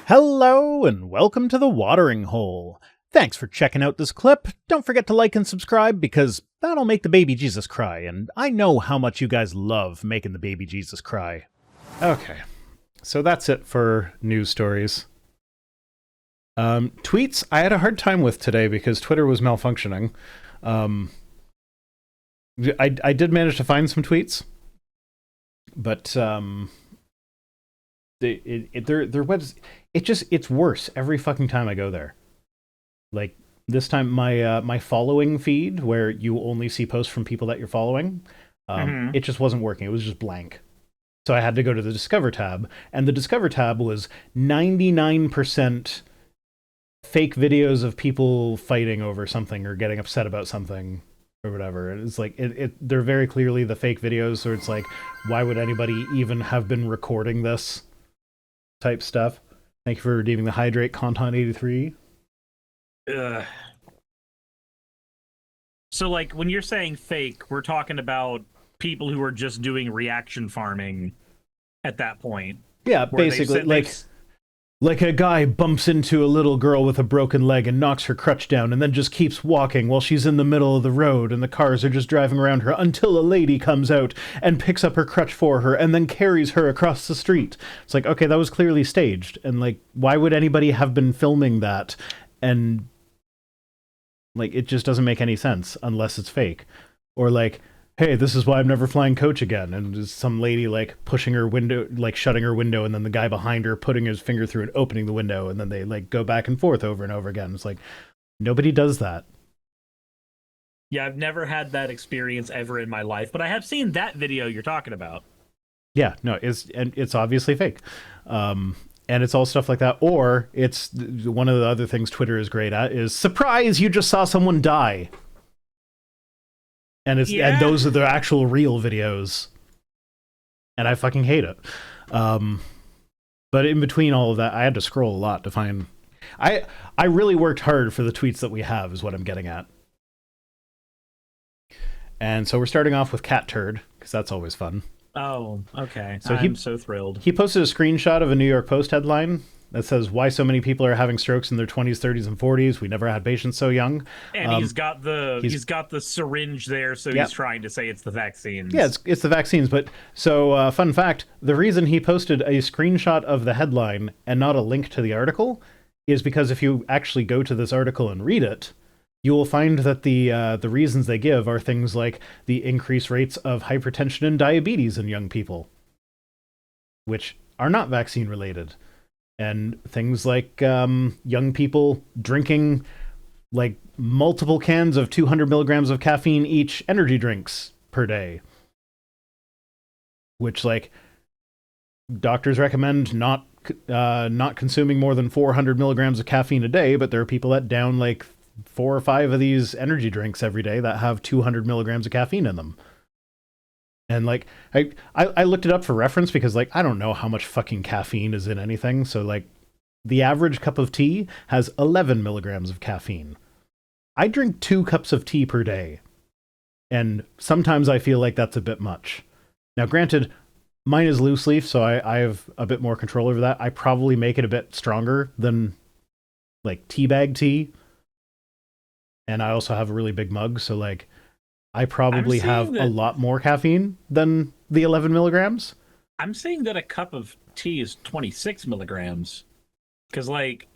Hello and welcome to the Watering Hole. Thanks for checking out this clip. Don't forget to like and subscribe because that'll make the baby Jesus cry, and I know how much you guys love making the baby Jesus cry. Okay, so that's it for news stories. Tweets, I had a hard time with today because Twitter was malfunctioning. I did manage to find some tweets, but their webs, it's worse every fucking time I go there. Like this time, my following feed, where you only see posts from people that you're following, it just wasn't working. It was just blank. So I had to go to the Discover tab, and the Discover tab was 99% fake videos of people fighting over something or getting upset about something or whatever. It's like they're very clearly the fake videos, so it's like, why would anybody even have been recording this type stuff? Thank you for redeeming the Hydrate Content 83. So, like, when you're saying fake, we're talking about people who are just doing reaction farming at that point. Yeah, basically, like a guy bumps into a little girl with a broken leg and knocks her crutch down and then just keeps walking while she's in the middle of the road and the cars are just driving around her until a lady comes out and picks up her crutch for her and then carries her across the street. It's like, okay, that was clearly staged. And, like, why would anybody have been filming that? And, like, it just doesn't make any sense unless it's fake. Or, like, hey, this is why I'm never flying coach again. And there's some lady, like, pushing her window, like, shutting her window, and then the guy behind her putting his finger through and opening the window, and then they, like, go back and forth over and over again. It's like, nobody does that. Yeah, I've never had that experience ever in my life, but I have seen that video you're talking about. Yeah, no, it's obviously fake. And it's all stuff like that. Or it's one of the other things Twitter is great at is, surprise, you just saw someone die. And and those are the actual real videos. And I fucking hate it. But in between all of that, I had to scroll a lot to find... I really worked hard for the tweets that we have, is what I'm getting at. And so we're starting off with Catturd, because that's always fun. Oh, okay. So I'm so thrilled. He posted a screenshot of a New York Post headline that says, why so many people are having strokes in their 20s, 30s, and 40s. We never had patients so young. And he's got the syringe there, so he's trying to say it's the vaccines. Yeah, it's the vaccines. But so, fun fact, the reason he posted a screenshot of the headline and not a link to the article is because if you actually go to this article and read it, you will find that the reasons they give are things like the increased rates of hypertension and diabetes in young people, which are not vaccine related. And things like young people drinking like multiple cans of 200 milligrams of caffeine each energy drinks per day, which, like, doctors recommend not consuming more than 400 milligrams of caffeine a day, but there are people that down like 4 or 5 of these energy drinks every day that have 200 milligrams of caffeine in them. And, like, I looked it up for reference because, like, I don't know how much fucking caffeine is in anything. So, like, the average cup of tea has 11 milligrams of caffeine. I drink 2 cups of tea per day. And sometimes I feel like that's a bit much. Now, granted, mine is loose leaf, so I have a bit more control over that. I probably make it a bit stronger than, like, tea bag tea. And I also have a really big mug, so, like, I probably have a lot more caffeine than the 11 milligrams. I'm saying that a cup of tea is 26 milligrams. Because, like,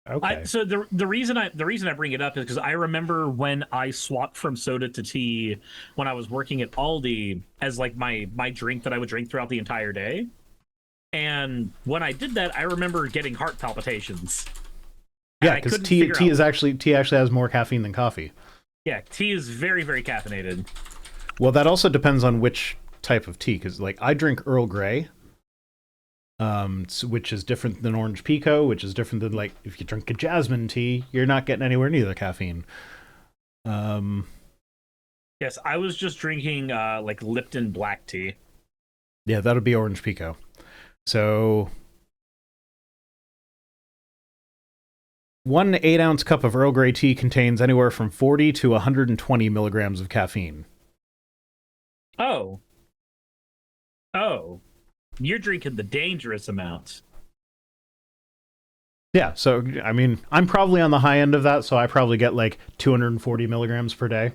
okay. So the reason I bring it up is because I remember when I swapped from soda to tea when I was working at Aldi as, like, my drink that I would drink throughout the entire day. And when I did that, I remember getting heart palpitations. Yeah, because tea actually has more caffeine than coffee. Yeah, tea is very, very caffeinated. Well, that also depends on which type of tea, because, like, I drink Earl Grey, which is different than orange pekoe, which is different than, like, if you drink a jasmine tea, you're not getting anywhere near the caffeine. Yes, I was just drinking, like, Lipton black tea. Yeah, that would be orange pekoe. So... 1 8-ounce cup of Earl Grey tea contains anywhere from 40 to 120 milligrams of caffeine. Oh. You're drinking the dangerous amounts. Yeah, so I mean, I'm probably on the high end of that, so I probably get like 240 milligrams per day.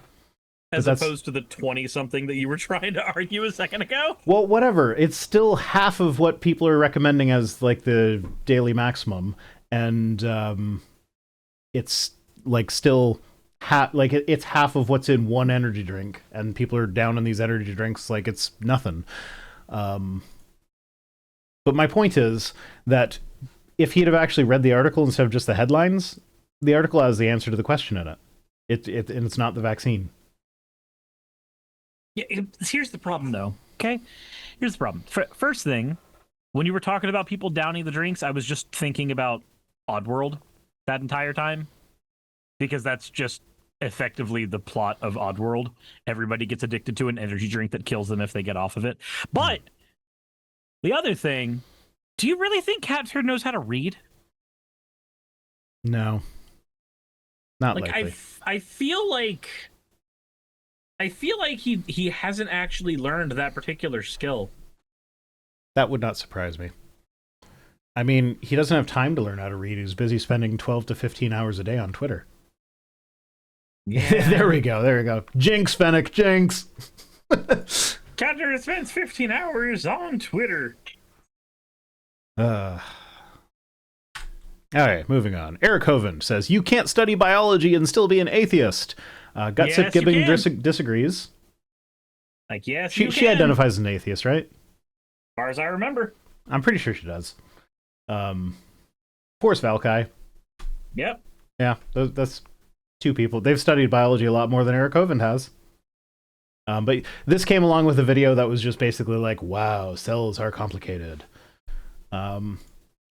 But As that's, opposed to the 20 something that you were trying to argue a second ago. well, whatever. It's still half of what people are recommending as like the daily maximum, and it's like still it's half of what's in one energy drink, and people are down on these energy drinks like it's nothing. Um, but my point is that if he'd have actually read the article instead of just the headlines, the article has the answer to the question in it. And it's not the vaccine. Yeah, here's the problem, though. Okay, here's the problem. First thing, when you were talking about people downing the drinks, I was just thinking about Oddworld that entire time, because that's just effectively the plot of Oddworld. Everybody gets addicted to an energy drink that kills them if they get off of it. But the other thing, do you really think Catturd knows how to read? No, not Like likely. I feel like he hasn't actually learned that particular skill. That would not surprise me. I mean, he doesn't have time to learn how to read. He's busy spending 12 to 15 hours a day on Twitter. Yeah. There we go. Jinx, Fennec, jinx. Catturd spends 15 hours on Twitter. All right, moving on. Eric Hovind says, you can't study biology and still be an atheist. Gutsick Yes, you Gibbing can. disagrees. Like, yes, She identifies as an atheist, right? as far as I remember. I'm pretty sure she does. Forrest Valkai. Yep. Yeah, that's two people. They've studied biology a lot more than Eric Hovind has. But this came along with a video that was just basically like, wow, cells are complicated.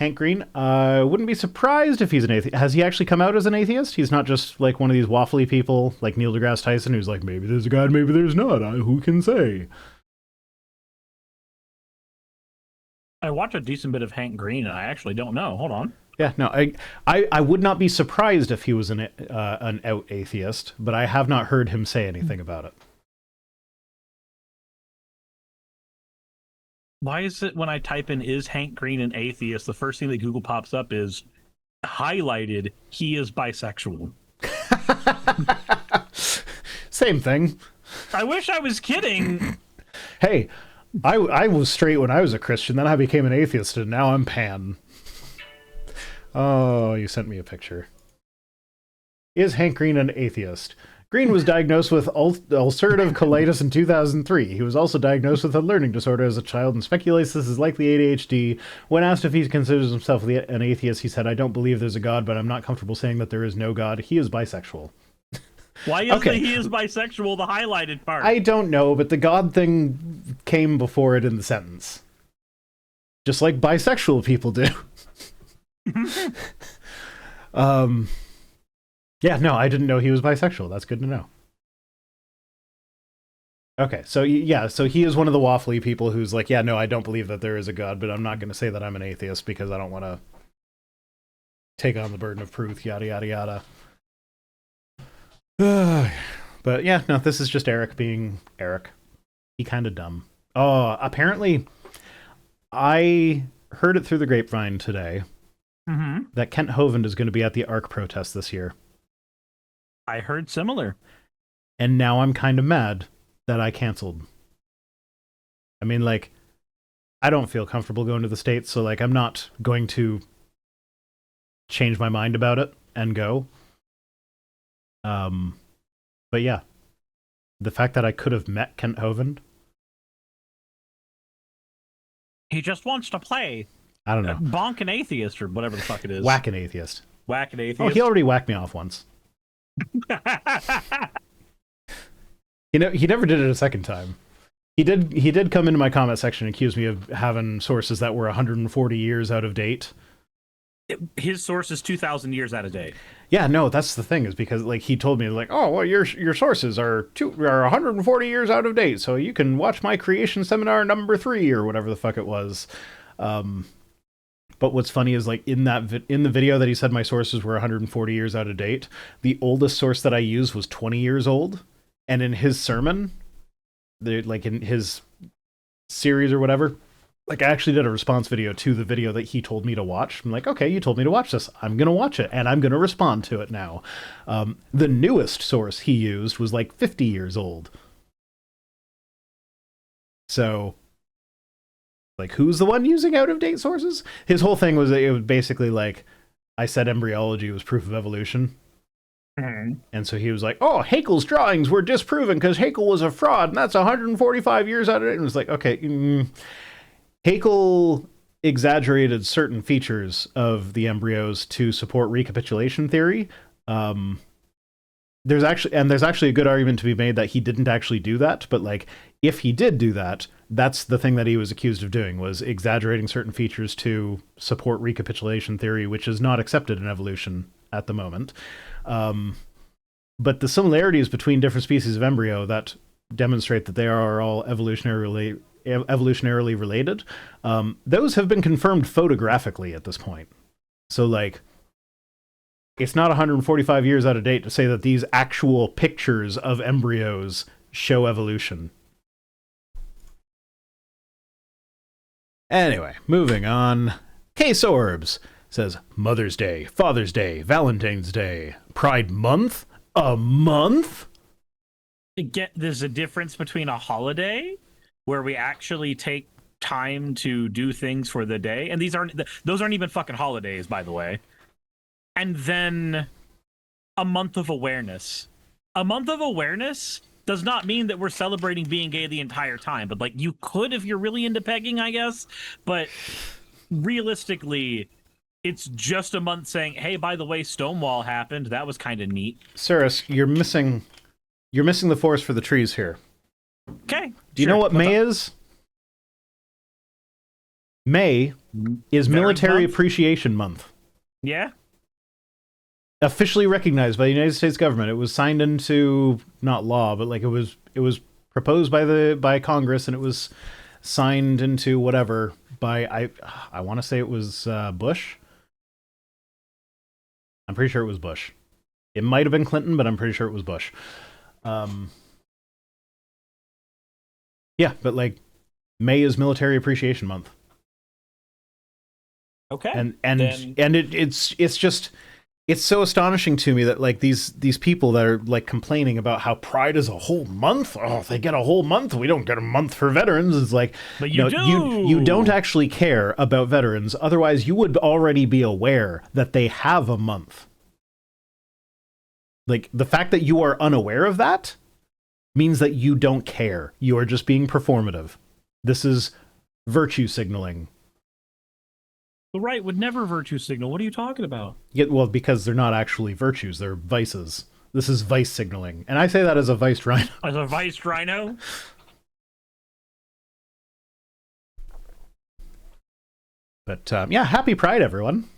Hank Green, I wouldn't be surprised if he's an atheist. Has he actually come out as an atheist? He's not just like one of these waffly people like Neil deGrasse Tyson who's like, maybe there's a God, maybe there's not. Who can say? I watched a decent bit of Hank Green, and I actually don't know. Hold on. Yeah, no, I would not be surprised if he was an out atheist, but I have not heard him say anything about it. Why is it when I type in "is Hank Green an atheist," the first thing that Google pops up is highlighted, he is bisexual. Same thing. I wish I was kidding. Hey, I was straight when I was a Christian, then I became an atheist, and now I'm pan. Oh, you sent me a picture. Is Hank Green an atheist? Green was diagnosed with ulcerative colitis in 2003. He was also diagnosed with a learning disorder as a child and speculates this is likely ADHD. When asked if he considers himself an atheist, he said, I don't believe there's a God, but I'm not comfortable saying that there is no God. He is bisexual. Why is Okay. he is bisexual the highlighted part? I don't know, but the God thing came before it in the sentence. Just like bisexual people do. Yeah, no, I didn't know he was bisexual. That's good to know. Okay, so yeah, so he is one of the waffly people who's like, yeah, no, I don't believe that there is a God, but I'm not going to say that I'm an atheist because I don't want to take on the burden of proof, yada, yada, yada. But yeah, no, this is just Eric being Eric. He kind of dumb. Oh, apparently, I heard it through the grapevine today that Kent Hovind is going to be at the ARC protest this year. I heard similar. And now I'm kind of mad that I canceled. I mean, like, I don't feel comfortable going to the States, so, like, I'm not going to change my mind about it and go. But yeah, the fact that I could have met Kent Hovind. He just wants to play. I don't know. Bonk an atheist or whatever the fuck it is. Whack an atheist. Whack an atheist. Oh, he already whacked me off once. You know, he never did it a second time. He did come into my comment section and accuse me of having sources that were 140 years out of date. His source is 2,000 years out of date. Yeah, no, that's the thing, is because like he told me like, oh, well, your sources are 140 years out of date, so you can watch my creation seminar number 3 or whatever the fuck it was. But what's funny is like in the video that he said my sources were 140 years out of date, the oldest source that I used was 20 years old, and in his sermon, like in his series or whatever, Like, I actually did a response video to the video that he told me to watch. I'm like, okay, you told me to watch this. I'm going to watch it, and I'm going to respond to it now. The newest source he used was like 50 years old. So, like, who's the one using out-of-date sources? His whole thing was, it was basically like, I said embryology was proof of evolution. And so he was like, oh, Haeckel's drawings were disproven because Haeckel was a fraud, and that's 145 years out of it. And it was like, okay, Haeckel exaggerated certain features of the embryos to support recapitulation theory. There's actually a good argument to be made that he didn't actually do that, but like, if he did do that, that's the thing that he was accused of doing, was exaggerating certain features to support recapitulation theory, which is not accepted in evolution at the moment. But the similarities between different species of embryo that demonstrate that they are all evolutionarily related, those have been confirmed photographically at this point. So, like, it's not 145 years out of date to say that these actual pictures of embryos show evolution. Anyway, moving on. Case Orbs says Mother's Day, Father's Day, Valentine's Day, Pride Month? A month? There's a difference between a holiday where we actually take time to do things for the day, and those aren't even fucking holidays, by the way. And then a month of awareness. A month of awareness does not mean that we're celebrating being gay the entire time, but like, you could if you're really into pegging, I guess. But realistically, it's just a month saying, hey, by the way, Stonewall happened. That was kind of neat. Cirrus, you're missing the forest for the trees here. Okay. Do you know what May is? May is Military Appreciation Month. Yeah. Officially recognized by the United States government. It was signed into, not law, but like it was proposed by Congress, and it was signed into whatever by, I want to say it was Bush. I'm pretty sure it was Bush. It might have been Clinton, but I'm pretty sure it was Bush. Yeah, but like, May is Military Appreciation Month. Okay. And it's just, it's so astonishing to me that like these people that are like complaining about how Pride is a whole month. Oh, they get a whole month. We don't get a month for veterans. It's like, but you don't actually care about veterans. Otherwise, you would already be aware that they have a month. Like, the fact that you are unaware of that means that you don't care. You are just being performative. This is virtue signaling. The right would never virtue signal. What are you talking about? Yeah, well, because they're not actually virtues, they're vices. This is vice signaling. And I say that as a viced rhino. As a viced rhino? But yeah, happy Pride, everyone.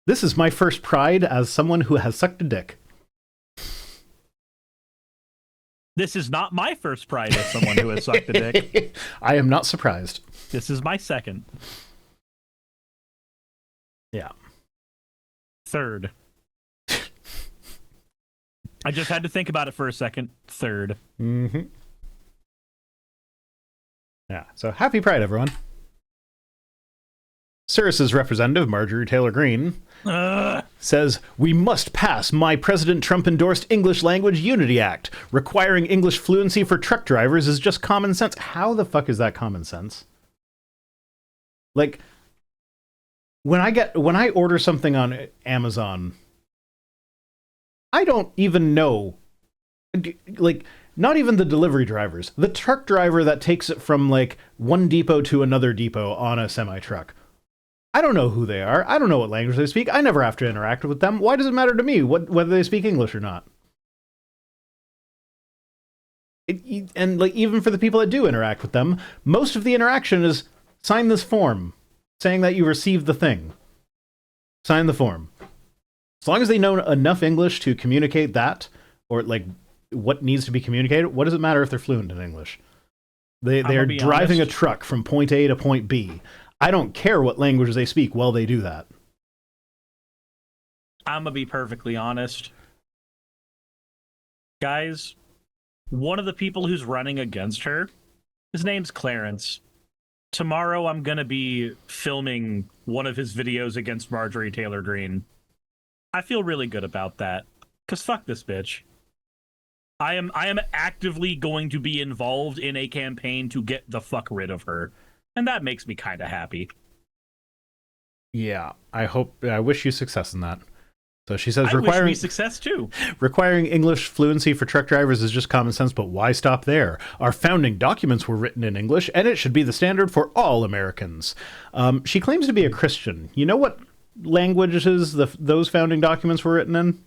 This is my first Pride as someone who has sucked a dick. This is not my first Pride as someone who has sucked a dick. I am not surprised. This is my second. Yeah. Third. I just had to think about it for a second. Third. Mm-hmm. Yeah, so happy Pride, everyone. Cirrus's representative, Marjorie Taylor Greene, says, we must pass my President Trump-endorsed English Language Unity Act. Requiring English fluency for truck drivers is just common sense. How the fuck is that common sense? Like, when I order something on Amazon, I don't even know, like, not even the delivery drivers, the truck driver that takes it from like one depot to another depot on a semi-truck. I don't know who they are. I don't know what language they speak. I never have to interact with them. Why does it matter to me whether they speak English or not? And like, even for the people that do interact with them, most of the interaction is sign this form saying that you received the thing. Sign the form. As long as they know enough English to communicate that, or like what needs to be communicated, what does it matter if they're fluent in English? They are driving a truck from point A to point B. I don't care what language they speak while they do that. I'm gonna be perfectly honest. Guys, one of the people who's running against her, his name's Clarence. Tomorrow I'm gonna be filming one of his videos against Marjorie Taylor Greene. I feel really good about that. Cause fuck this bitch. I am actively going to be involved in a campaign to get the fuck rid of her. And that makes me kind of happy. Yeah, I wish you success in that. So she says I wish me success too. requiring English fluency for truck drivers is just common sense, but why stop there? Our founding documents were written in English, and it should be the standard for all Americans. She claims to be a Christian. You know what languages those founding documents were written in?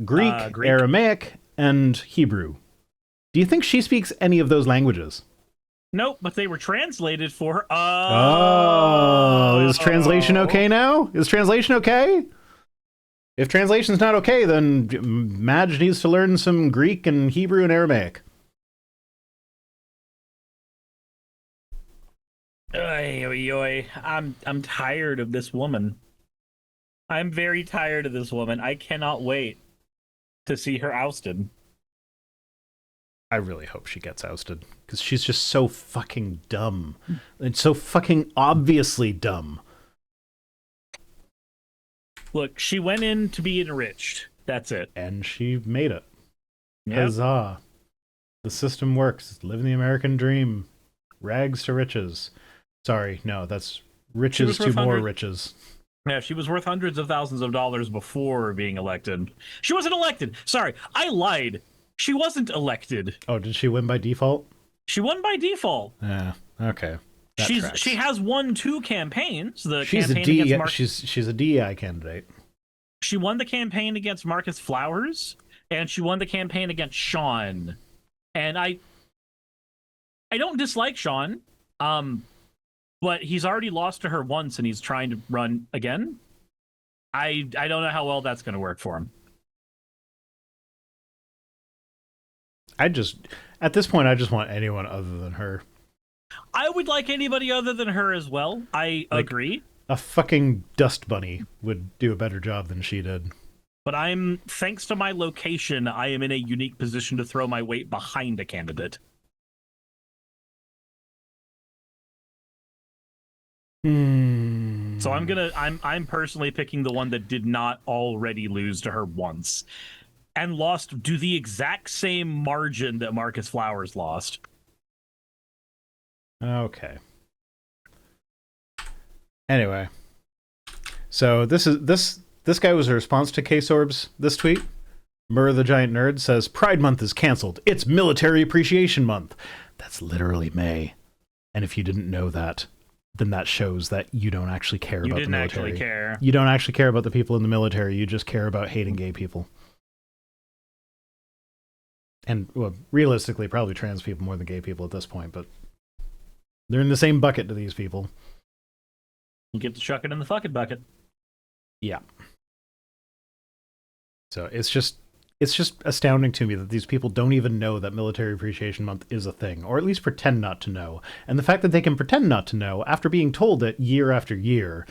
Greek, Aramaic, and Hebrew. Do you think she speaks any of those languages? Nope, but they were translated for her. Oh, is translation okay now? Is translation okay? If translation's not okay, then Madge needs to learn some Greek and Hebrew and Aramaic. Oy, oy, oy. I'm tired of this woman. I'm very tired of this woman. I cannot wait to see her ousted. I really hope she gets ousted, because she's just so fucking dumb. And so fucking obviously dumb. Look, she went in to be enriched. That's it. And she made it. Yep. Huzzah. The system works. Living the American dream. Rags to riches. Sorry, no, that's riches to more riches. Yeah, she was worth hundreds of thousands of dollars before being elected. She wasn't elected. Sorry, I lied. She wasn't elected. Oh, did she win by default? She won by default. Yeah, okay. She has won 2 campaigns. She's a DEI candidate. She won the campaign against Marcus Flowers, and she won the campaign against Sean. And I don't dislike Sean, but he's already lost to her once, and he's trying to run again. I don't know how well that's going to work for him. At this point, I just want anyone other than her. I would like anybody other than her as well. I agree. A fucking dust bunny would do a better job than she did. But thanks to my location, I am in a unique position to throw my weight behind a candidate. So I'm personally picking the one that did not already lose to her once. And lost to the exact same margin that Marcus Flowers lost. Okay. Anyway, so this guy was a response to K-Sorb's this tweet. Murr the Giant Nerd says, Pride Month is canceled. It's Military Appreciation Month. That's literally May. And if you didn't know that, then that shows that you don't actually care about the military. You didn't actually care. You don't actually care about the people in the military. You just care about hating gay people. And, well, realistically, probably trans people more than gay people at this point, but they're in the same bucket to these people. You get to chuck it in the fucking bucket. Yeah. So it's just astounding to me that these people don't even know that Military Appreciation Month is a thing, or at least pretend not to know. And the fact that they can pretend not to know after being told it year after year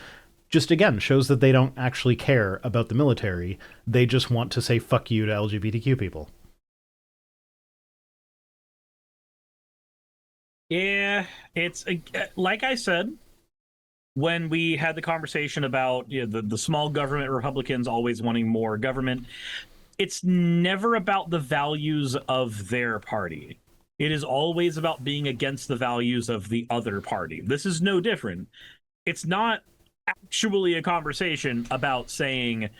just, again, shows that they don't actually care about the military. They just want to say fuck you to LGBTQ people. Yeah, it's like I said when we had the conversation about the small government Republicans always wanting more government. It's never about the values of their party. It is always about being against the values of the other party. This is no different. It's not actually a conversation about saying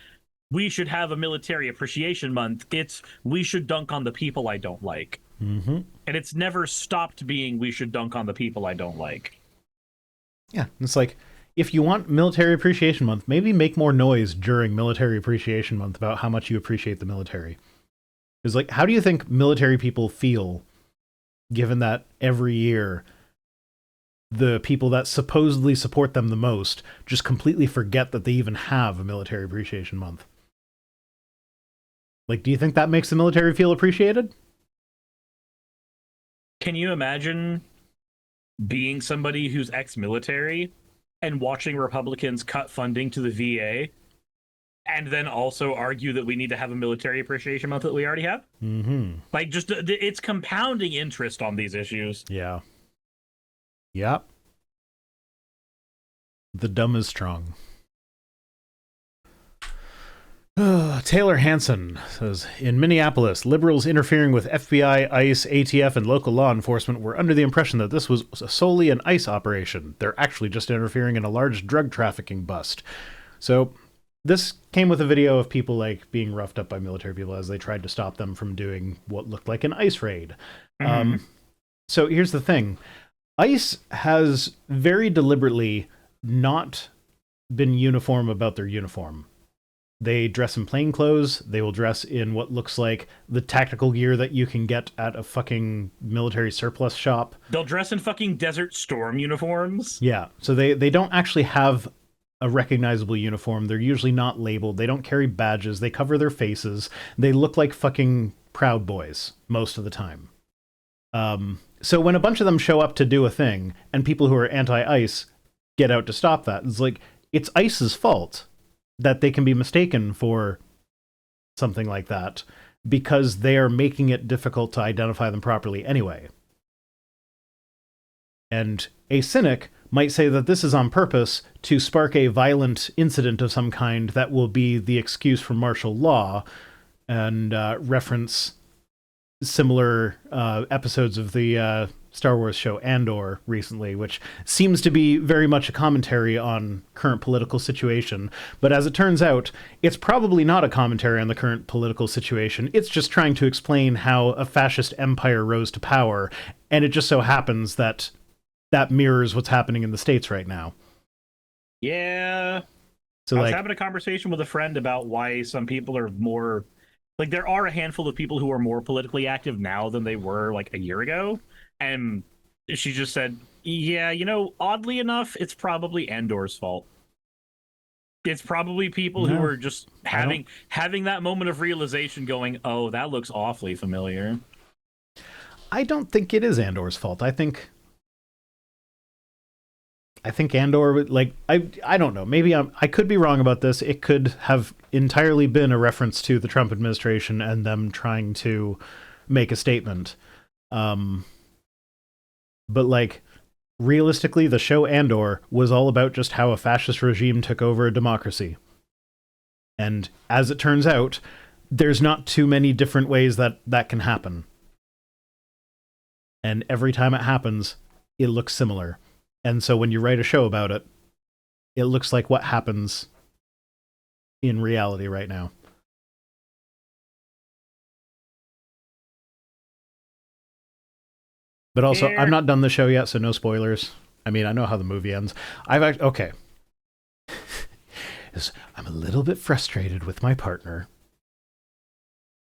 we should have a military appreciation month. It's we should dunk on the people I don't like. Mm-hmm. And it's never stopped being we should dunk on the people I don't like. Yeah, it's like, if you want Military Appreciation Month, maybe make more noise during Military Appreciation Month about how much you appreciate the military. Because, like, how do you think military people feel, given that every year the people that supposedly support them the most just completely forget that they even have a Military Appreciation Month? Like, do you think that makes the military feel appreciated? Can you imagine being somebody who's ex-military and watching Republicans cut funding to the VA and then also argue that we need to have a military appreciation month that we already have? Mm-hmm. Like, just it's compounding interest on these issues. Yeah. Yep. The dumb is strong. Taylor Hansen says, in Minneapolis, liberals interfering with FBI, ICE, ATF, and local law enforcement were under the impression that this was solely an ICE operation. They're actually just interfering in a large drug trafficking bust. So this came with a video of people like being roughed up by military people as they tried to stop them from doing what looked like an ICE raid. So here's the thing. ICE has very deliberately not been uniform about their uniform. They dress in plain clothes. They will dress in what looks like the tactical gear that you can get at a fucking military surplus shop. They'll dress in fucking Desert Storm uniforms. Yeah, so they don't actually have a recognizable uniform. They're usually not labeled. They don't carry badges. They cover their faces. They look like fucking Proud Boys most of the time. So when a bunch of them show up to do a thing, and people who are anti-ICE get out to stop that, it's like, it's ICE's fault that they can be mistaken for something like that, because they are making it difficult to identify them properly anyway. And a cynic might say that this is on purpose to spark a violent incident of some kind that will be the excuse for martial law, and reference similar episodes of the Star Wars show Andor recently, which seems to be very much a commentary on current political situation. But as it turns out, it's probably not a commentary on the current political situation. It's just trying to explain how a fascist empire rose to power, and it just so happens that that mirrors what's happening in the States right now. Yeah. So I was having a conversation with a friend about why some people are more... Like, there are a handful of people who are more politically active now than they were, like, a year ago. And she just said, yeah, oddly enough, it's probably Andor's fault. It's probably people who are just having that moment of realization going, oh, that looks awfully familiar. I don't think it is Andor's fault. I think Andor, like, I don't know. Maybe I could be wrong about this. It could have entirely been a reference to the Trump administration and them trying to make a statement. But, like, realistically, the show Andor was all about just how a fascist regime took over a democracy. And as it turns out, there's not too many different ways that can happen. And every time it happens, it looks similar. And so when you write a show about it, it looks like what happens in reality right now. But also, I've not done the show yet, so no spoilers. I mean, I know how the movie ends. Okay. I'm a little bit frustrated with my partner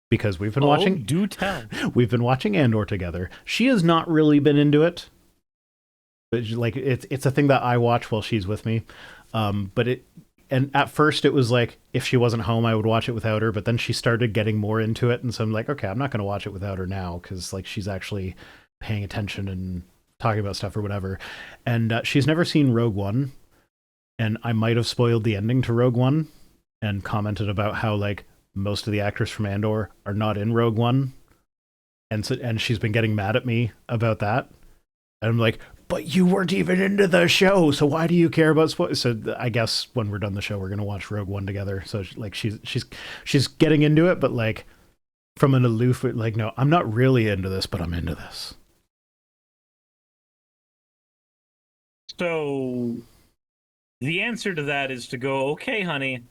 because we've been watching... Do tell. We've been watching Andor together. She has not really been into it. But, like, it's a thing that I watch while she's with me. And at first it was like, if she wasn't home, I would watch it without her. But then she started getting more into it. And so I'm like, okay, I'm not going to watch it without her now. Because, like, she's actually paying attention and talking about stuff or whatever. And she's never seen Rogue One. And I might have spoiled the ending to Rogue One and commented about how, like, most of the actors from Andor are not in Rogue One. And she's been getting mad at me about that. And I'm like, but you weren't even into the show, so why do you care about spoilers? So I guess when we're done the show, we're gonna watch Rogue One together. So, like, she's getting into it, but, like, from an aloof, like, no, I'm not really into this, but I'm into this. So the answer to that is to go, okay, honey,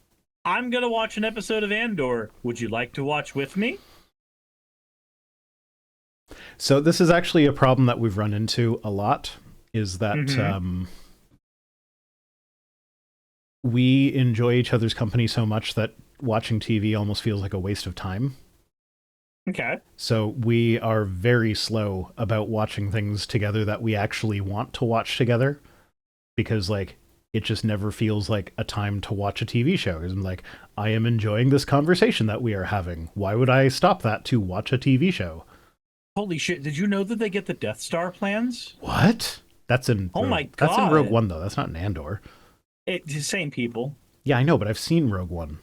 I'm gonna watch an episode of Andor. Would you like to watch with me? So this is actually a problem that we've run into a lot, is that we enjoy each other's company so much that watching TV almost feels like a waste of time. Okay. So we are very slow about watching things together that we actually want to watch together, because, like, it just never feels like a time to watch a TV show. Because I'm like, I am enjoying this conversation that we are having. Why would I stop that to watch a TV show? Holy shit, did you know that they get the Death Star plans? What? That's in... Oh my God. That's in Rogue One, though. That's not in Andor. It's the same people. Yeah, I know, but I've seen Rogue One.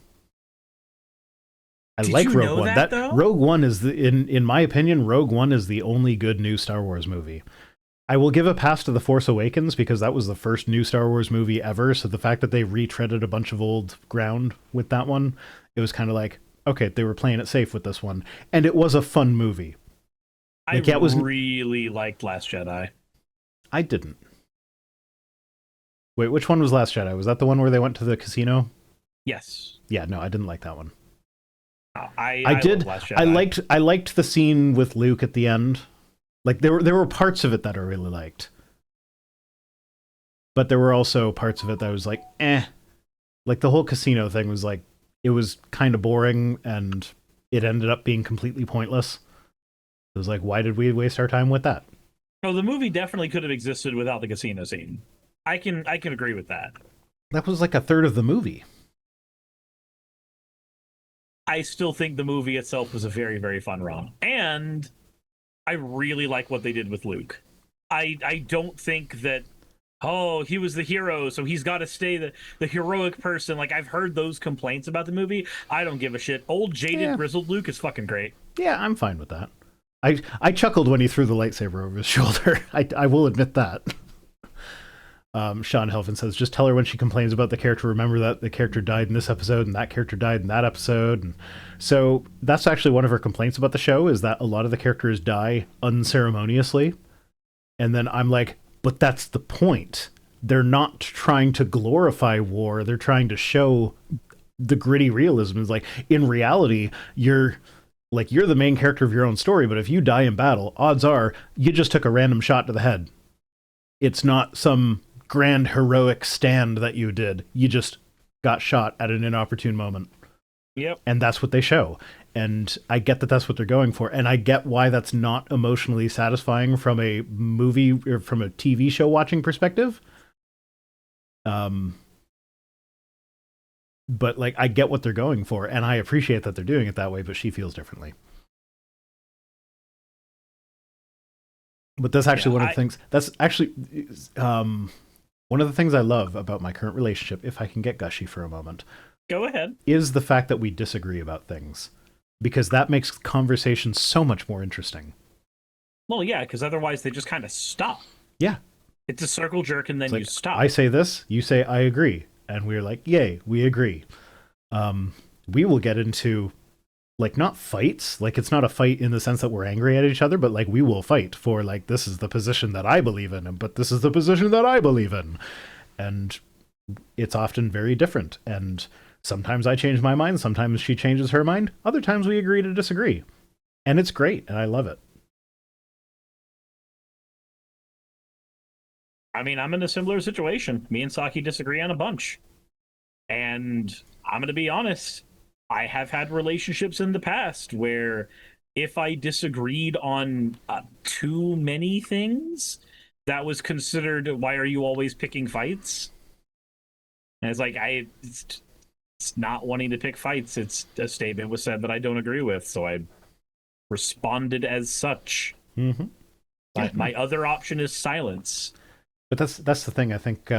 I Did like you Rogue know One. that, though? Rogue One is, in my opinion, Rogue One is the only good new Star Wars movie. I will give a pass to The Force Awakens because that was the first new Star Wars movie ever. So the fact that they retreaded a bunch of old ground with that one, it was kind of like, okay, they were playing it safe with this one. And it was a fun movie. Like, I really liked Last Jedi. I didn't. Wait, which one was Last Jedi? Was that the one where they went to the casino? Yes. Yeah, no, I didn't like that one. I did. Last Jedi. I liked the scene with Luke at the end. Like there were parts of it that I really liked. But there were also parts of it that I was like, eh. Like the whole casino thing was like, it was kind of boring and it ended up being completely pointless. It was like, why did we waste our time with that? No, the movie definitely could have existed without the casino scene. I can agree with that. That was like a third of the movie. I still think the movie itself was a very, very fun romp. And I really like what they did with Luke. I don't think that, oh, he was the hero, so he's got to stay the heroic person. Like, I've heard those complaints about the movie. I don't give a shit. Old, jaded, grizzled Luke is fucking great. Yeah, I'm fine with that. I chuckled when he threw the lightsaber over his shoulder. I will admit that. Sean Helfin says, just tell her when she complains about the character, remember that the character died in this episode and that character died in that episode. And so that's actually one of her complaints about the show, is that a lot of the characters die unceremoniously. And then I'm like, but that's the point. They're not trying to glorify war. They're trying to show the gritty realism. Is like, in reality, you're the main character of your own story, but if you die in battle, odds are you just took a random shot to the head. It's not some grand heroic stand that you did. You just got shot at an inopportune moment. Yep. And that's what they show. And I get that that's what they're going for. And I get why that's not emotionally satisfying from a movie or from a TV show watching perspective. But like, I get what they're going for, and I appreciate that they're doing it that way, but she feels differently. But that's actually one of the things, that's actually one of the things I love about my current relationship, if I can get gushy for a moment. Go ahead. Is the fact that we disagree about things. Because that makes conversation so much more interesting. Well, yeah, because otherwise they just kind of stop. Yeah. It's a circle jerk and then you stop. I say this, you say I agree. And we're like, yay, we agree. We will get into, like, not fights. Like, it's not a fight in the sense that we're angry at each other, but, like, we will fight for, like, this is the position that I believe in, but this is the position that I believe in. And it's often very different. And sometimes I change my mind. Sometimes she changes her mind. Other times we agree to disagree. And it's great. And I love it. I mean, I'm in a similar situation. Me and Saki disagree on a bunch. And I'm going to be honest, I have had relationships in the past where if I disagreed on too many things, that was considered, why are you always picking fights? And it's like, it's not wanting to pick fights. It's a statement was said that I don't agree with. So I responded as such. Mm-hmm. But my other option is silence. But that's the thing. I think,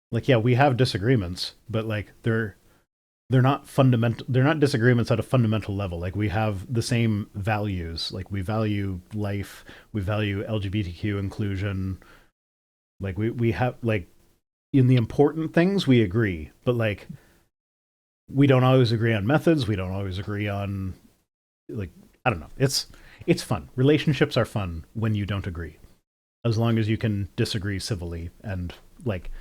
like, yeah, we have disagreements, but like they're not fundamental. They're not disagreements at a fundamental level. Like, we have the same values. Like, we value life. We value LGBTQ inclusion. Like, we have, like, in the important things we agree, but like we don't always agree on methods. We don't always agree on, like, I don't know. It's fun. Relationships are fun when you don't agree. As long as you can disagree civilly and, like,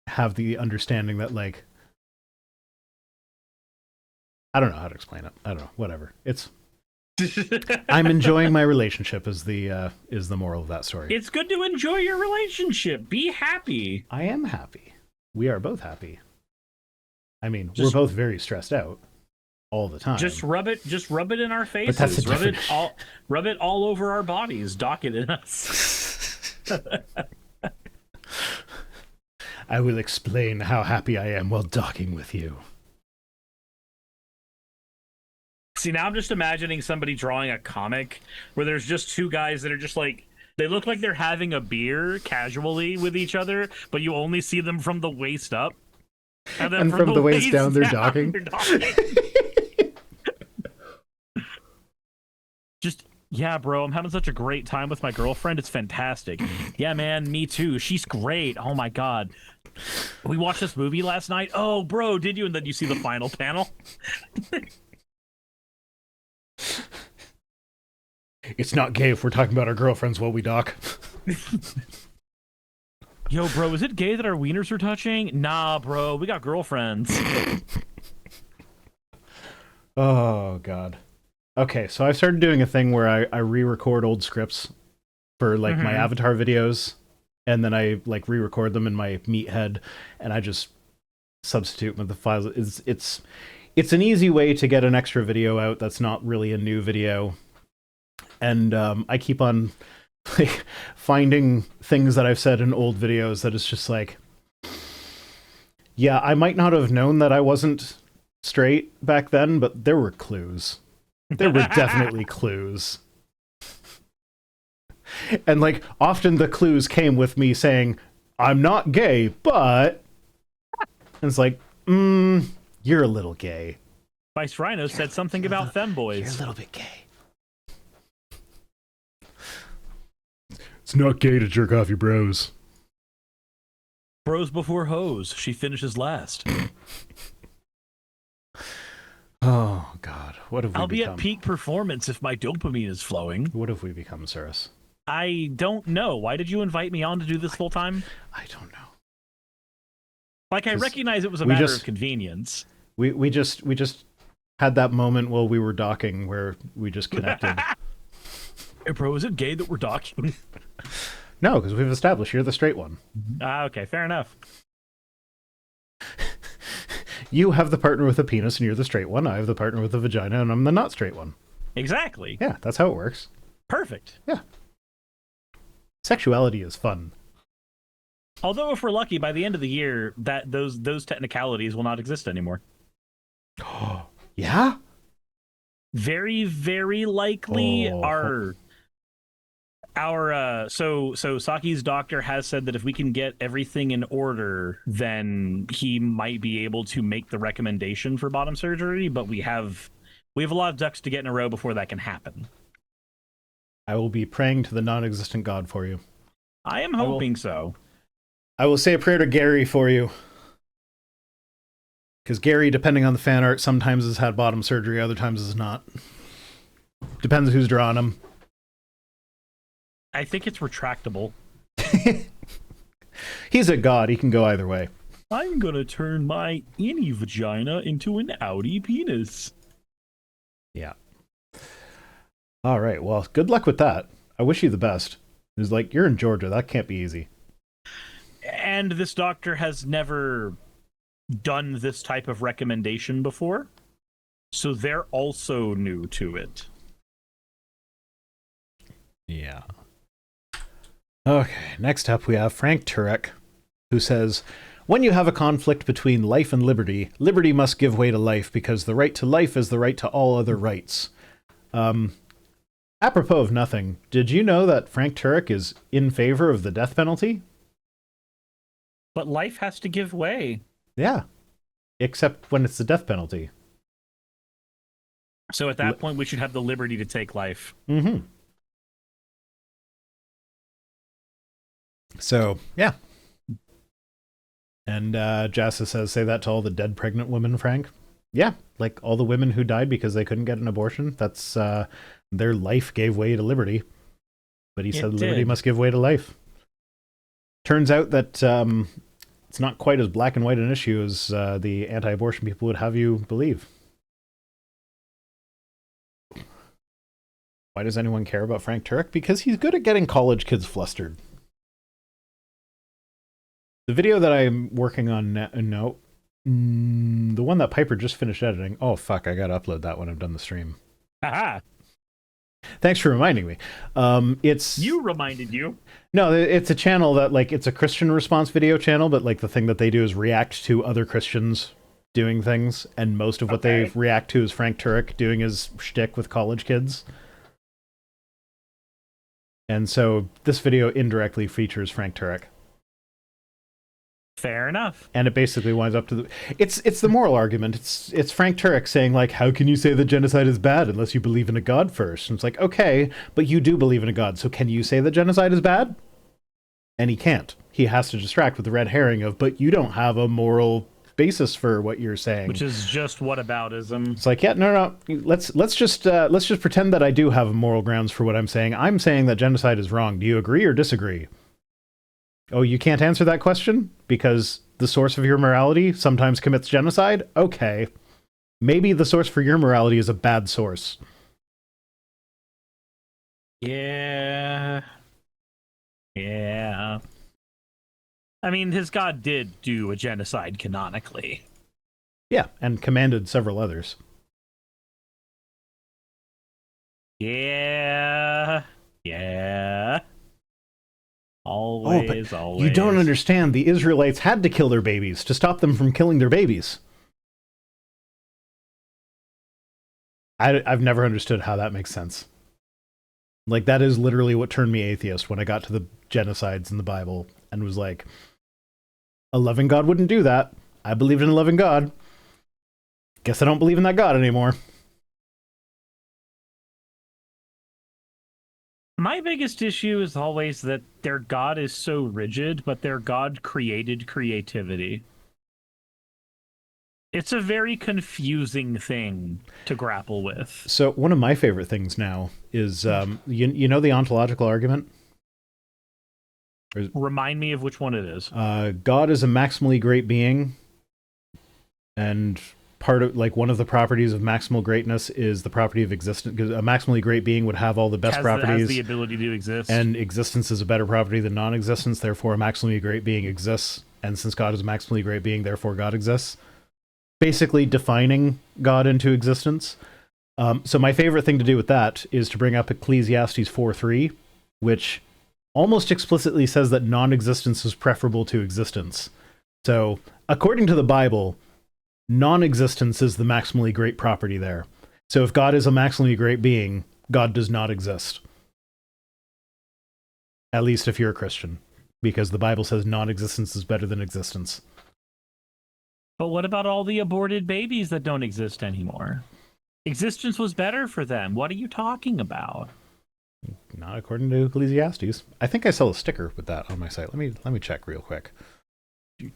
have the understanding that, like, I don't know how to explain it. I don't know. Whatever. It's I'm enjoying my relationship is the moral of that story. It's good to enjoy your relationship. Be happy. I am happy. We are both happy. I mean, we're both very stressed out all the time. Just rub it in our faces. Rub it all over our bodies. Dock it in us. I will explain how happy I am while docking with you. See, now I'm just imagining somebody drawing a comic where there's just two guys that are just like, they look like they're having a beer casually with each other, but you only see them from the waist up. And then from the waist down, they're docking. Just Yeah, bro, I'm having such a great time with my girlfriend. It's fantastic. Yeah, man, me too. She's great. Oh my God. We watched this movie last night. Oh, bro, did you? And then you see the final panel. It's not gay if we're talking about our girlfriends while we dock. Yo, bro, is it gay that our wieners are touching? Nah, bro, we got girlfriends. Oh, God. Okay, so I started doing a thing where I re-record old scripts for, like, my Avatar videos, and then I, like, re-record them in my Meathead, and I just substitute with the files. It's an easy way to get an extra video out that's not really a new video. And I keep on like, finding things that I've said in old videos that it's just like, yeah, I might not have known that I wasn't straight back then, but there were clues. There were definitely clues. And, like, often the clues came with me saying, I'm not gay, but... And it's like, you're a little gay. Vice Rhino said something about femboys. You're a little bit gay. It's not gay to jerk off your bros. Bros before hoes. She finishes last. Oh, God. What have we I'll become? be at peak performance if my dopamine is flowing. What have we become, Cirrus? I don't know. Why did you invite me on to do this full time? I don't know. Like, I recognize it was a matter of convenience. We just had that moment while we were docking where we just connected. Hey, bro, is it gay that we're docking? No, because we've established you're the straight one. Okay, fair enough. You have the partner with a penis and you're the straight one. I have the partner with a vagina and I'm the not straight one. Exactly. Yeah, that's how it works. Perfect. Yeah. Sexuality is fun. Although, if we're lucky, by the end of the year, that those technicalities will not exist anymore. Yeah? Very, very likely so Saki's doctor has said that if we can get everything in order, then he might be able to make the recommendation for bottom surgery, but we have a lot of ducks to get in a row before that can happen. I will be praying to the non-existent God for you. I am hoping so. I will say a prayer to Gary for you. Because Gary, depending on the fan art, sometimes has had bottom surgery, other times has not. Depends who's drawing him. I think it's retractable. He's a god. He can go either way. I'm gonna turn my innie vagina into an outie penis. Yeah. All right. Well, good luck with that. I wish you the best. It's like, you're in Georgia. That can't be easy. And this doctor has never done this type of recommendation before, so they're also new to it. Yeah. Okay, next up we have Frank Turek, who says, when you have a conflict between life and liberty, liberty must give way to life because the right to life is the right to all other rights. Apropos of nothing, did you know that Frank Turek is in favor of the death penalty? But life has to give way. Yeah. Except when it's the death penalty. So at that point, we should have the liberty to take life. Mm-hmm. So, yeah. And Jassa says, say that to all the dead pregnant women, Frank. Yeah, like all the women who died because they couldn't get an abortion. That's their life gave way to liberty. But he said liberty must give way to life. Turns out that it's not quite as black and white an issue as the anti-abortion people would have you believe. Why does anyone care about Frank Turek? Because he's good at getting college kids flustered. The video that I'm working on now, the one that Piper just finished editing. Oh, fuck, I gotta upload that when I've done the stream. Haha. Thanks for reminding me. It's... You reminded you. No, it's a channel that, like, it's a Christian response video channel, but, like, the thing that they do is react to other Christians doing things, and most of what they react to is Frank Turek doing his shtick with college kids. And so this video indirectly features Frank Turek. Fair enough. And it basically winds up to it's the moral argument. It's Frank Turek saying, like, how can you say that genocide is bad unless you believe in a god first? And it's like, okay, but you do believe in a god, so can you say that genocide is bad? And he can't. He has to distract with the red herring of, but you don't have a moral basis for what you're saying, Which is just whataboutism. It's like, yeah, no. Let's just pretend that I do have moral grounds for what I'm saying. I'm saying that genocide is wrong. Do you agree or disagree? Oh, you can't answer that question because the source of your morality sometimes commits genocide? Okay. Maybe the source for your morality is a bad source. Yeah. Yeah. I mean, his god did do a genocide canonically. Yeah, and commanded several others. Yeah. Yeah. Always, always. You don't understand. The Israelites had to kill their babies to stop them from killing their babies. I've never understood how that makes sense. Like, that is literally what turned me atheist when I got to the genocides in the Bible and was like, a loving God wouldn't do that. I believed in a loving God. Guess I don't believe in that God anymore. My biggest issue is always that their god is so rigid, but their god created creativity. It's a very confusing thing to grapple with. So one of my favorite things now is, you know the ontological argument? Remind me of which one it is. God is a maximally great being, and part of, like, one of the properties of maximal greatness is the property of existence, because a maximally great being would have all the best properties. Has the ability to exist. And existence is a better property than non-existence, therefore a maximally great being exists. And since God is a maximally great being, therefore God exists. Basically defining God into existence. So my favorite thing to do with that is to bring up Ecclesiastes 4:3, which almost explicitly says that non-existence is preferable to existence. So according to the Bible, non-existence is the maximally great property there. So if God is a maximally great being, God does not exist. At least if you're a Christian, because the Bible says non-existence is better than existence. But what about all the aborted babies that don't exist anymore? Existence was better for them. What are you talking about? Not according to Ecclesiastes. I think I sell a sticker with that on my site. Let me check real quick. You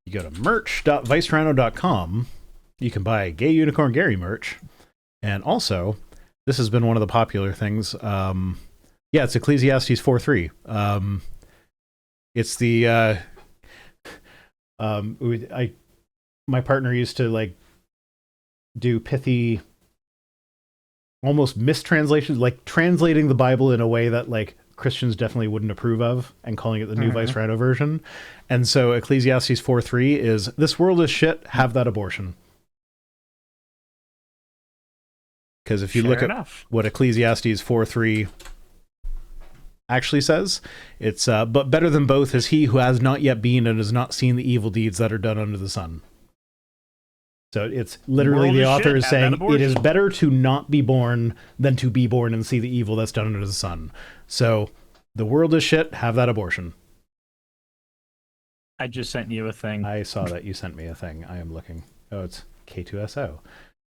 go to merch.vicerhino.com. You can buy Gay Unicorn Gary merch. And also, this has been one of the popular things. It's Ecclesiastes 4:3. It's the my partner used to, like, do pithy, almost mistranslations, like translating the Bible in a way that, like, Christians definitely wouldn't approve of, and calling it the new Vice Rhino version. And so Ecclesiastes 4:3 is, this world is shit, have that abortion. Because if you look at what Ecclesiastes 4:3 actually says, it's, but better than both is he who has not yet been and has not seen the evil deeds that are done under the sun. So it's literally the author is saying it is better to not be born than to be born and see the evil that's done under the sun. So the world is shit, have that abortion. I just sent you a thing. I saw that you sent me a thing. I am looking. Oh, it's K2SO.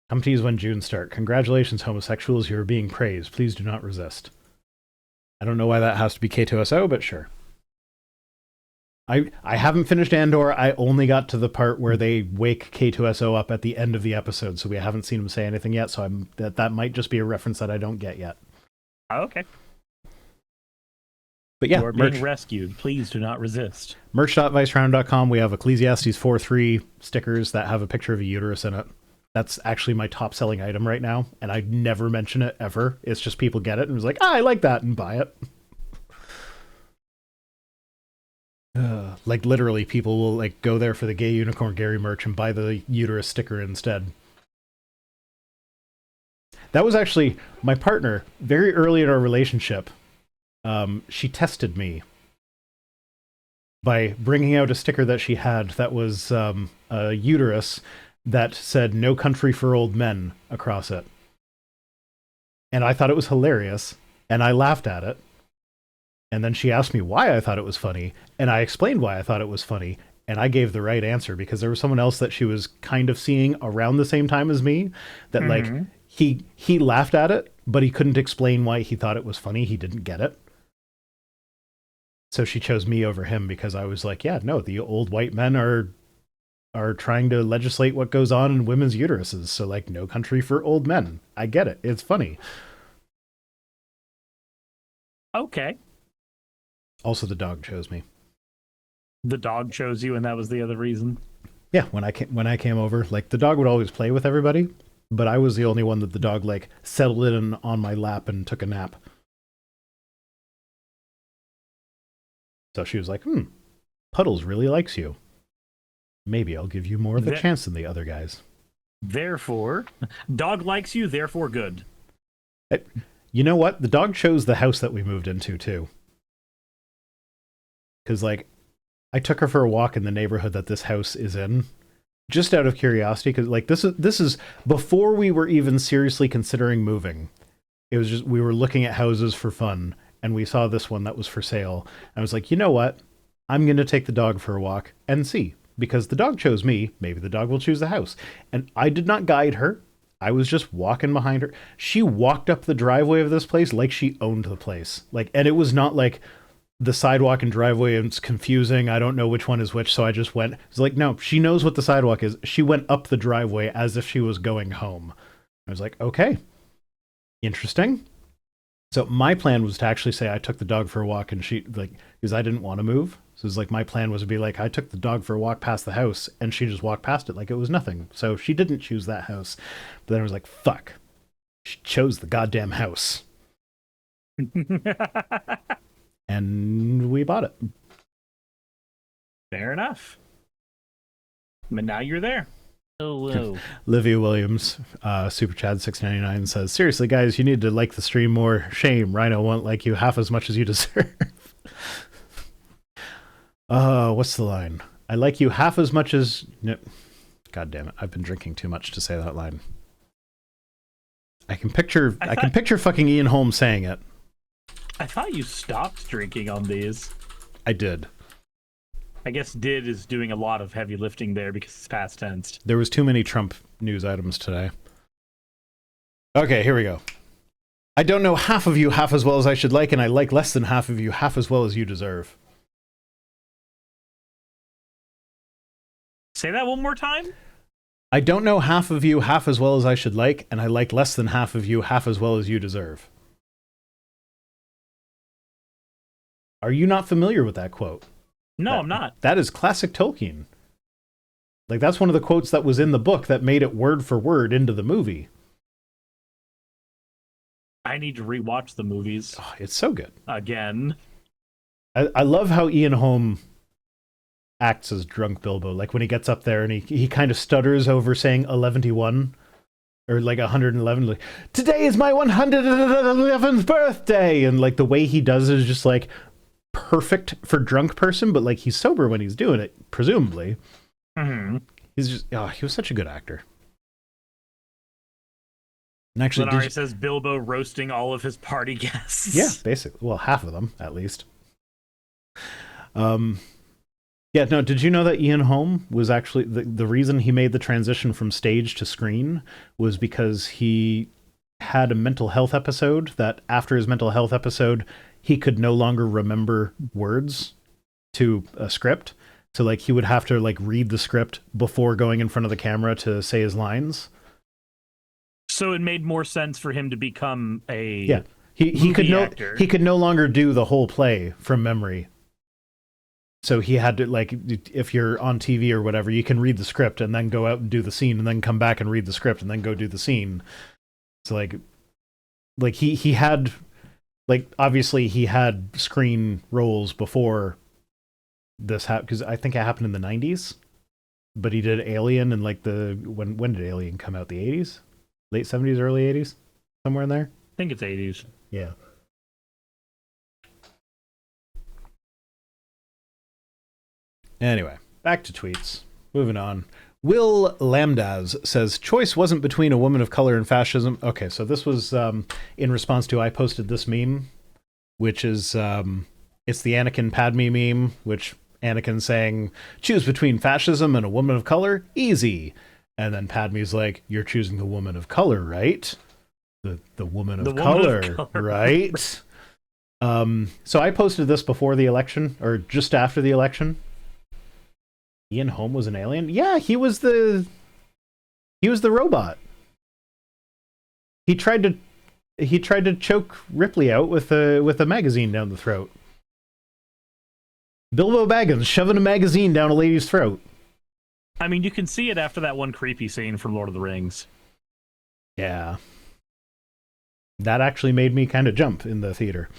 Come to use when June start. Congratulations, homosexuals. You are being praised. Please do not resist. I don't know why that has to be K2SO, but sure. I haven't finished Andor. I only got to the part where they wake K2SO up at the end of the episode, so we haven't seen him say anything yet, so that might just be a reference that I don't get yet. Okay. But yeah, you are being rescued. Please do not resist. Merch.vicerhino.com. We have Ecclesiastes 4:3 stickers that have a picture of a uterus in it. That's actually my top selling item right now, and I never mention it ever. It's just people get it and it's like, I like that, and buy it. Like, literally, people will, like, go there for the Gay Unicorn Gary merch and buy the uterus sticker instead. That was actually my partner very early in our relationship. She tested me by bringing out a sticker that she had that was a uterus that said "No Country for Old Men" across it. And I thought it was hilarious, and I laughed at it. And then she asked me why I thought it was funny, and I explained why I thought it was funny, And I gave the right answer because there was someone else that she was kind of seeing around the same time as me that like he laughed at it, but he couldn't explain why he thought it was funny. He didn't get it. So she chose me over him because I was like, yeah, no, the old white men are trying to legislate what goes on in women's uteruses. So like, no country for old men. I get it. It's funny. Okay. Also, the dog chose me. The dog chose you, and that was the other reason. Yeah, when I came over, like the dog would always play with everybody, but I was the only one that the dog like settled in on my lap and took a nap. So she was like, Puddles really likes you. Maybe I'll give you more of a chance than the other guys. Therefore, dog likes you, therefore good. You know what? The dog chose the house that we moved into, too. Because, like, I took her for a walk in the neighborhood that this house is in, just out of curiosity, because, like, this is before we were even seriously considering moving. It was just, we were looking at houses for fun, and we saw this one that was for sale. I was like, you know what? I'm going to take the dog for a walk and see. Because the dog chose me, maybe the dog will choose the house. And I did not guide her. I was just walking behind her. She walked up the driveway of this place like she owned the place. Like, and it was not like the sidewalk and driveway, and it's confusing. I don't know which one is which, so I just went. It's like, no, she knows what the sidewalk is. She went up the driveway as if she was going home. I was like, okay, interesting. So my plan was to actually say I took the dog for a walk, and she, like, because I didn't want to move. So it was like, my plan was to be like, I took the dog for a walk past the house, and she just walked past it like it was nothing. So she didn't choose that house. But then I was like, fuck, she chose the goddamn house. And we bought it. Fair enough. But now you're there. Hello. Livia Williams, Super Chad 699 says, seriously, guys, you need to like the stream more. Shame, Rhino won't like you half as much as you deserve. What's the line? I like you half as much as... No. God damn it, I've been drinking too much to say that line. I can picture fucking Ian Holmes saying it. I thought you stopped drinking on these. I did. I guess did is doing a lot of heavy lifting there because it's past tense. There was too many Trump news items today. Okay, here we go. I don't know half of you half as well as I should like, and I like less than half of you half as well as you deserve. Say that one more time? I don't know half of you half as well as I should like, and I like less than half of you half as well as you deserve. Are you not familiar with that quote? No, I'm not. That is classic Tolkien. Like, that's one of the quotes that was in the book that made it word for word into the movie. I need to rewatch the movies. Oh, it's so good. Again. I love how Ian Holm acts as drunk Bilbo. Like, when he gets up there and he kind of stutters over saying 11-1. Or like 111, like, today is my 111th birthday! And like, the way he does it is just like perfect for drunk person, but like, he's sober when he's doing it, presumably. Mm-hmm. He's just, he was such a good actor. And actually, Lenari says Bilbo roasting all of his party guests. Yeah, basically. Well, half of them, at least. Yeah, no, did you know that Ian Holm was actually, the reason he made the transition from stage to screen was because he had a mental health episode that after his mental health episode, he could no longer remember words to a script. So like, he would have to like read the script before going in front of the camera to say his lines. So it made more sense for him to become a he could no longer do the whole play from memory. So he had to, like, if you're on TV or whatever, you can read the script and then go out and do the scene and then come back and read the script and then go do the scene. So like he had, like, obviously he had screen roles before this happened, because I think it happened in the 90s, but he did Alien and like when did Alien come out? The 80s? Late 70s, early 80s? Somewhere in there? I think it's 80s. Yeah. Anyway, back to tweets. Moving on. Will Lambdaz says, choice wasn't between a woman of color and fascism. Okay, so this was in response to, I posted this meme, which is, it's the Anakin Padme meme, which Anakin saying, choose between fascism and a woman of color? Easy. And then Padme's like, you're choosing the woman of color, right? The woman of color, right? So I posted this before the election, or just after the election. Ian Holm was an alien? Yeah, he was the robot. He tried to choke Ripley out with a magazine down the throat. Bilbo Baggins shoving a magazine down a lady's throat. I mean, you can see it after that one creepy scene from Lord of the Rings. Yeah. That actually made me kind of jump in the theater.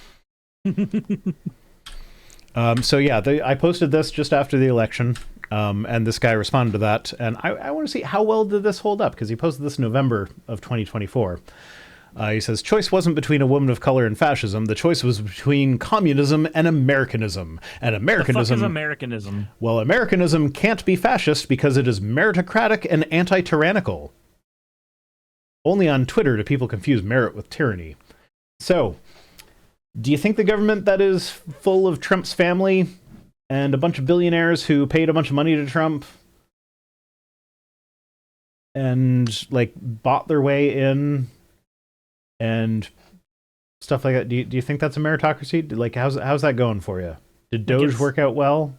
So yeah, I posted this just after the election, and this guy responded to that, and I want to see how well did this hold up, because he posted this in November of 2024. He says, choice wasn't between a woman of color and fascism. The choice was between communism and Americanism. And Americanism... The fuck is Americanism? Well, Americanism can't be fascist because it is meritocratic and anti-tyrannical. Only on Twitter do people confuse merit with tyranny. So, do you think the government that is full of Trump's family and a bunch of billionaires who paid a bunch of money to Trump and, like, bought their way in and stuff like that, do you think that's a meritocracy? Like, how's that going for you? Did Doge work out well?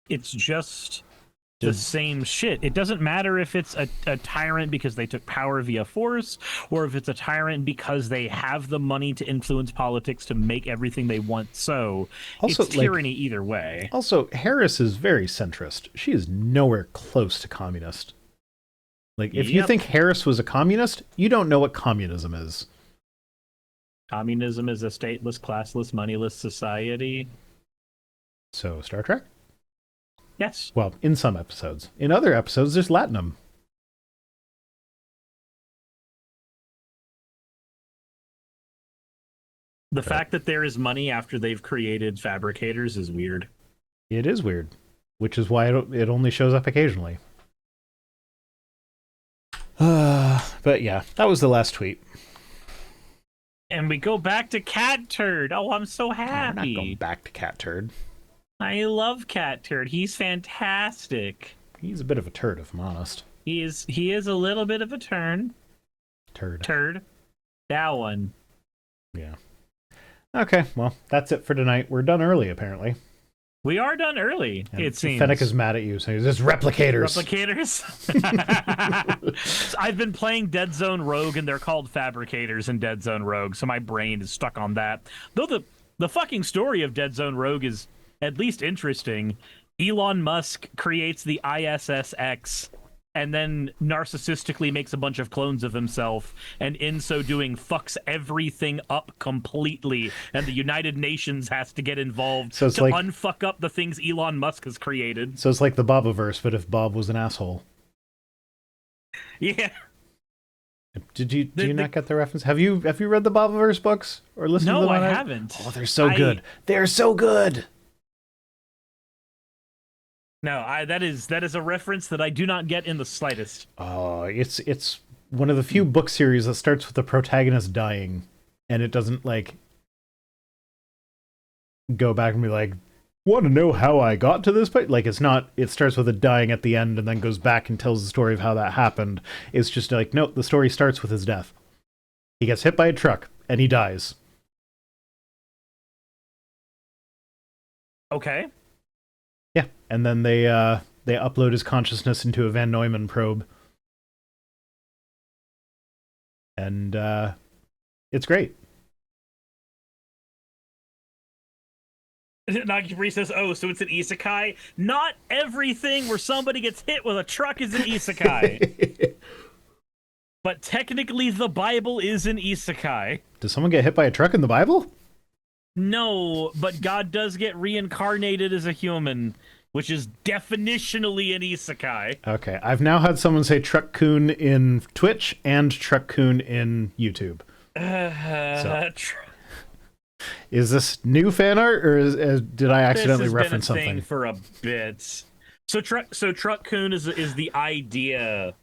It's just the same shit. It doesn't matter if it's a tyrant because they took power via force, or if it's a tyrant because they have the money to influence politics to make everything they want. So also, it's tyranny either way. Also, Harris is very centrist. She is nowhere close to communist. Like, if you think Harris was a communist, you don't know what communism is. Communism is a stateless, classless, moneyless society. So, Star Trek? Yes. Well, in some episodes. In other episodes, there's Latinum. The fact that there is money after they've created fabricators is weird. It is weird, which is why it only shows up occasionally. But yeah, that was the last tweet. And we go back to Catturd. Oh, I'm so happy. We're not going back to Catturd. I love Catturd. He's fantastic. He's a bit of a turd, if I'm honest. He is a little bit of a turd. That one. Yeah. Okay, well, that's it for tonight. We're done early, apparently. We are done early, and it seems. Fennec is mad at you, saying, "This replicators." Replicators? I've been playing Dead Zone Rogue, and they're called fabricators in Dead Zone Rogue, so my brain is stuck on that. Though the fucking story of Dead Zone Rogue is at least interesting. Elon Musk creates the ISSX and then narcissistically makes a bunch of clones of himself, and in so doing fucks everything up completely, and the United Nations has to get involved to unfuck up the things Elon Musk has created. So it's like the Bobaverse, but if Bob was an asshole. Yeah. Did you not get the reference? Have you read the Bobaverse books or listened to them? No, I haven't. Oh, they're so good. They're so good. No, that is a reference that I do not get in the slightest. Oh, it's one of the few book series that starts with the protagonist dying, and it doesn't like go back and be like, want to know how I got to this point? Like, it's not. It starts with a dying at the end and then goes back and tells the story of how that happened. It's just like, no, the story starts with his death. He gets hit by a truck and he dies. Okay. Yeah, and then they upload his consciousness into a Van Neumann probe, and it's great. Nagibri says, "Oh, so it's an isekai? Not everything where somebody gets hit with a truck is an isekai." But technically, the Bible is an isekai. Does someone get hit by a truck in the Bible? No, but God does get reincarnated as a human, which is definitionally an isekai. Okay, I've now had someone say Truck-kun in Twitch and Truck-kun in YouTube. Is this new fan art, or did I accidentally reference something? This has been a thing for a bit. So Truck-kun is the idea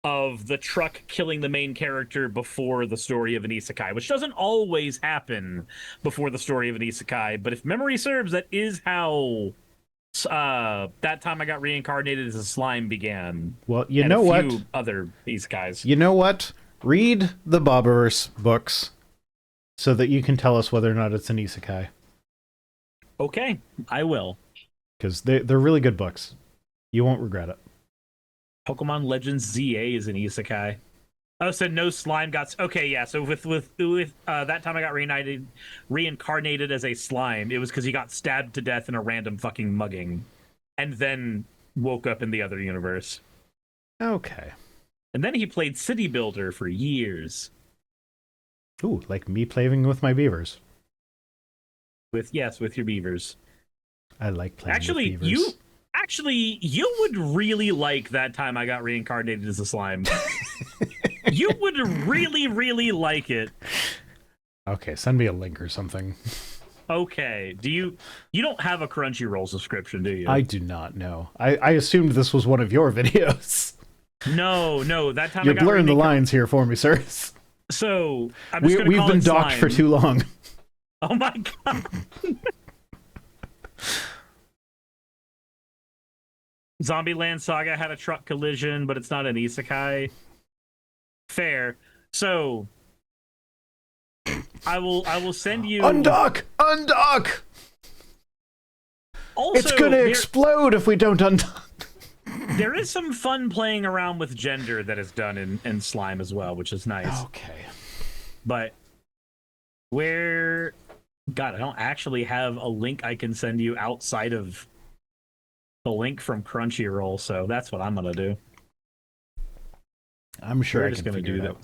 of the truck killing the main character before the story of an isekai, which doesn't always happen before the story of an isekai, but if memory serves, that is how That time I got reincarnated as a slime began, Well, you and know a what? few other these guys. You know what? Read the Bobberverse books so that you can tell us whether or not it's an isekai. Okay, I will. Because they're really good books. You won't regret it. Pokemon Legends ZA is an isekai. Oh, so no slime got. Okay, yeah. So with that time I got reincarnated as a slime, it was because he got stabbed to death in a random fucking mugging, and then woke up in the other universe. Okay. And then he played City Builder for years. Ooh, like me playing with my beavers. With your beavers. I like playing with beavers. You would really like that time I got reincarnated as a slime. You would really, really like it. Okay, send me a link or something. Okay. You don't have a Crunchyroll subscription, do you? I do not know. I assumed this was one of your videos. No. That time You're blurring the lines here for me, sir. So I'm just we've been docked for too long. Oh my god. Zombieland Saga had a truck collision, but it's not an isekai. Fair. So I will send you Undock! Also, it's gonna explode if we don't undock. There is some fun playing around with gender that is done in Slime as well, which is nice. Okay. But God, I don't actually have a link I can send you outside of the link from Crunchyroll, so that's what I'm gonna do. I'm sure We're I just can gonna figure do it that. out.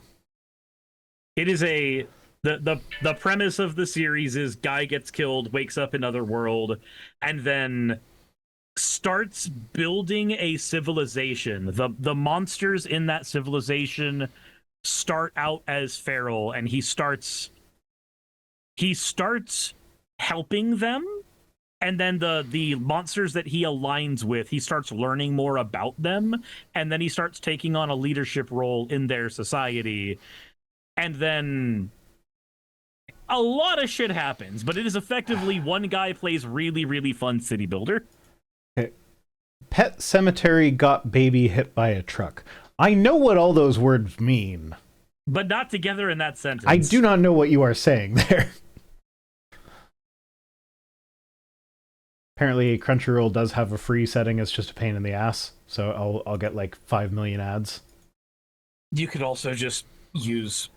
It is the premise of the series is guy gets killed, wakes up in other world, and then starts building a civilization. The monsters in that civilization start out as feral, and he starts helping them, and then the monsters that he aligns with, he starts learning more about them, and then he starts taking on a leadership role in their society, and then a lot of shit happens, but it is effectively one guy plays really, really fun city builder. Okay. Pet cemetery got baby hit by a truck. I know what all those words mean, but not together in that sentence. I do not know what you are saying there. Apparently, Crunchyroll does have a free setting. It's just a pain in the ass. So I'll get like 5 million ads. You could also just use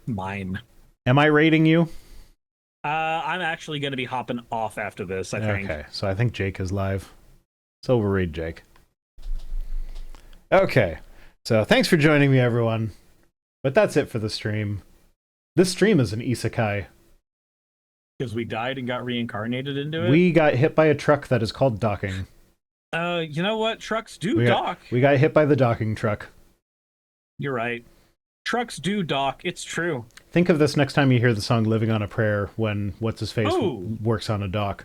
mine. Am I rating you? I'm actually going to be hopping off after this, I think. Okay, so I think Jake is live. So we'll read Jake. Okay, so thanks for joining me, everyone. But that's it for the stream. This stream is an isekai. Because we died and got reincarnated into it? We got hit by a truck that is called docking. You know what? Trucks do dock. We got hit by the docking truck. You're right. Trucks do dock. It's true. Think of this next time you hear the song Living on a Prayer when What's-His-Face works on a dock.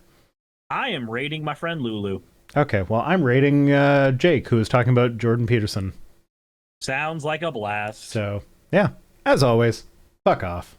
I am rating my friend Lulu. Okay, well, I'm rating Jake, who is talking about Jordan Peterson. Sounds like a blast. So, yeah, as always, fuck off.